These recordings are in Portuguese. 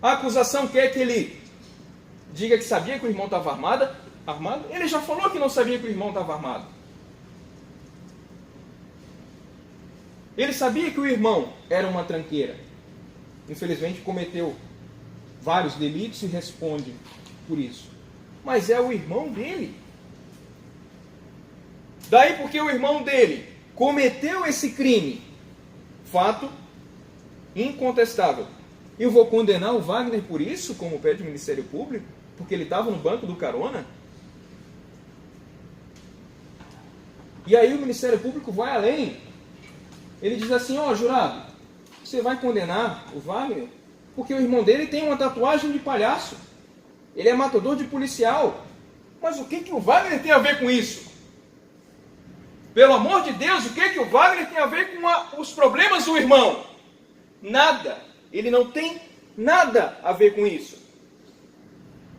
A acusação quer que ele diga que sabia que o irmão estava armado. Ele já falou que não sabia que o irmão estava armado. Ele sabia que o irmão era uma tranqueira. Infelizmente cometeu vários delitos e responde por isso. Mas é o irmão dele. Daí porque o irmão dele cometeu esse crime, fato incontestável. Eu vou condenar o Wagner por isso, como pede o Ministério Público? Porque ele estava no banco do carona? E aí o Ministério Público vai além. Ele diz assim, jurado, você vai condenar o Wagner porque o irmão dele tem uma tatuagem de palhaço. Ele é matador de policial. Mas o que o Wagner tem a ver com isso? Pelo amor de Deus, o que o Wagner tem a ver com os problemas do irmão? Nada. Ele não tem nada a ver com isso.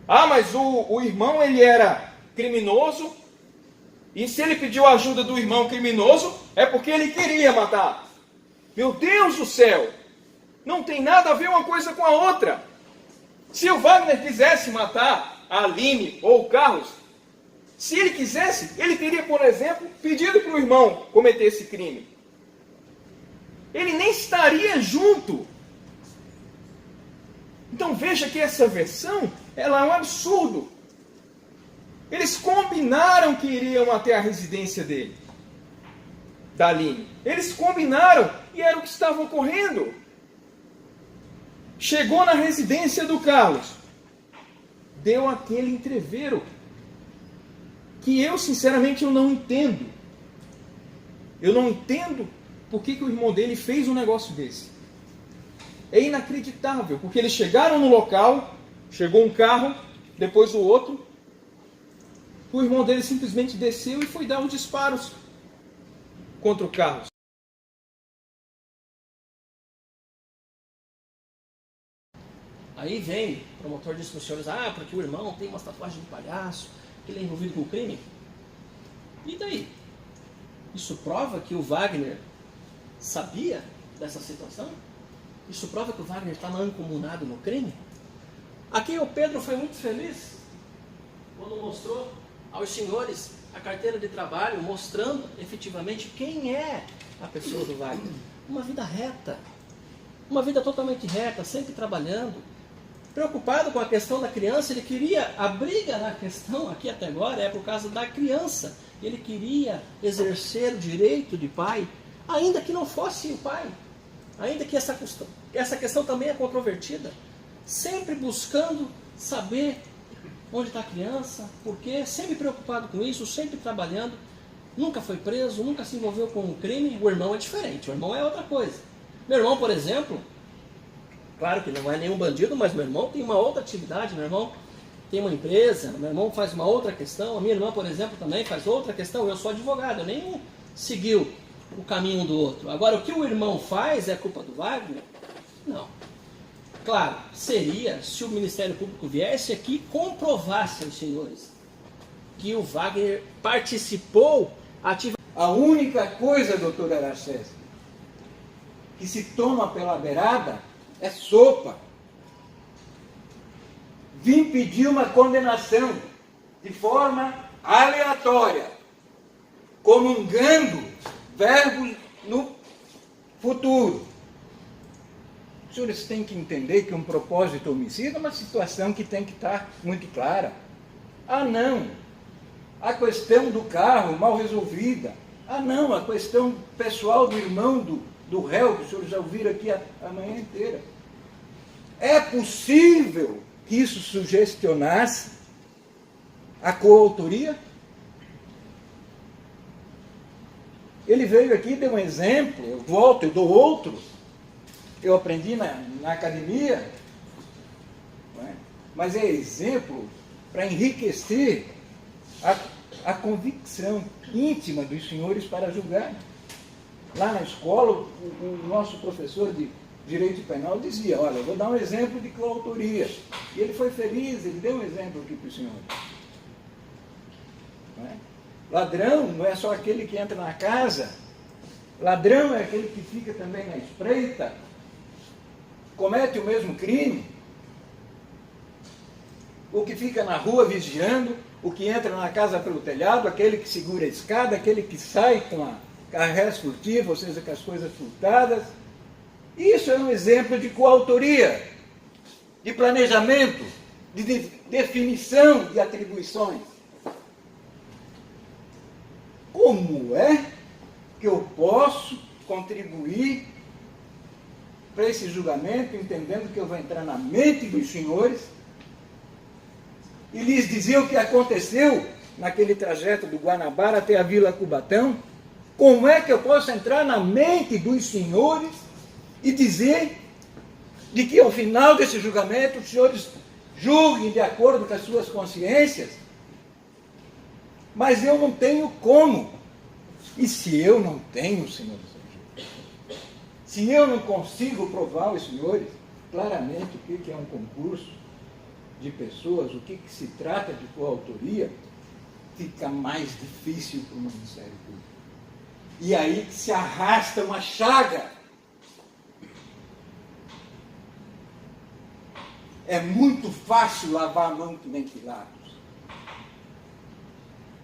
Mas o irmão ele era criminoso, e se ele pediu a ajuda do irmão criminoso, é porque ele queria matar. Meu Deus do céu! Não tem nada a ver uma coisa com a outra. Se o Wagner quisesse matar a Aline ou o Carlos, se ele quisesse, ele teria, por exemplo, pedido para o irmão cometer esse crime. Ele nem estaria junto. Então veja que essa versão, ela é um absurdo. Eles combinaram que iriam até a residência dele, da Aline. Eles combinaram e era o que estava ocorrendo. Chegou na residência do Carlos, deu aquele entrevero que eu, sinceramente, eu não entendo. Eu não entendo por que o irmão dele fez um negócio desse. É inacreditável, porque eles chegaram no local, chegou um carro, depois o outro, o irmão dele simplesmente desceu e foi dar os disparos contra o Carlos. Aí vem o promotor diz para os senhores, porque o irmão tem uma tatuagem de palhaço, que ele é envolvido com o crime. E daí? Isso prova que o Wagner sabia dessa situação? Isso prova que o Wagner está mancomunado no crime? Aqui o Pedro foi muito feliz quando mostrou aos senhores a carteira de trabalho, mostrando efetivamente quem é a pessoa do Wagner. Uma vida reta, uma vida totalmente reta, sempre trabalhando, preocupado com a questão da criança. Ele queria, a briga na questão aqui até agora é por causa da criança. Ele queria exercer o direito de pai, ainda que não fosse o pai, ainda que essa questão também é controvertida, sempre buscando saber onde está a criança, porque sempre preocupado com isso, sempre trabalhando, nunca foi preso, nunca se envolveu com um crime. O irmão é diferente, o irmão é outra coisa. Meu irmão, por exemplo, claro que não é nenhum bandido, mas meu irmão tem uma outra atividade, meu irmão tem uma empresa, meu irmão faz uma outra questão, a minha irmã, por exemplo, também faz outra questão. Eu sou advogado, eu nem seguiu o caminho um do outro. Agora, o que o irmão faz é culpa do Wagner? Não. Claro, seria se o Ministério Público viesse aqui e comprovasse aos senhores que o Wagner participou ativamente. A única coisa, doutor Aracés, que se toma pela beirada é sopa. Vim pedir uma condenação de forma aleatória, comungando verbos no futuro. Os senhores têm que entender que um propósito homicida é uma situação que tem que estar muito clara. Não. A questão do carro mal resolvida. Não. A questão pessoal do irmão do réu, que os senhores já ouviram aqui a manhã inteira. É possível que isso sugestionasse a coautoria? Ele veio aqui e deu um exemplo, eu volto, eu dou outro. Eu aprendi na academia, não é? Mas é exemplo para enriquecer a convicção íntima dos senhores para julgar. Lá na escola, o nosso professor de Direito Penal dizia, olha, eu vou dar um exemplo de coautoria. E ele foi feliz, ele deu um exemplo aqui para os senhores. Não é? Ladrão não é só aquele que entra na casa, ladrão é aquele que fica também na espreita, comete o mesmo crime, o que fica na rua vigiando, o que entra na casa pelo telhado, aquele que segura a escada, aquele que sai com a res furtiva, ou seja, com as coisas furtadas. Isso é um exemplo de coautoria, de planejamento, de definição de atribuições. Como é que eu posso contribuir para esse julgamento, entendendo que eu vou entrar na mente dos senhores e lhes dizer o que aconteceu naquele trajeto do Guanabara até a Vila Cubatão? Como é que eu posso entrar na mente dos senhores e dizer de que ao final desse julgamento os senhores julguem de acordo com as suas consciências? Mas eu não tenho como. E se eu não tenho, senhores, se eu não consigo provar aos senhores claramente o que é um concurso de pessoas, o que se trata de coautoria, fica mais difícil para o Ministério Público. E aí que se arrasta uma chaga. É muito fácil lavar a mão que nem Pilatos.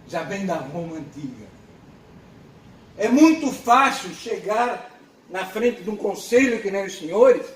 Já vem da Roma antiga. É muito fácil chegar na frente de um conselho que nem os senhores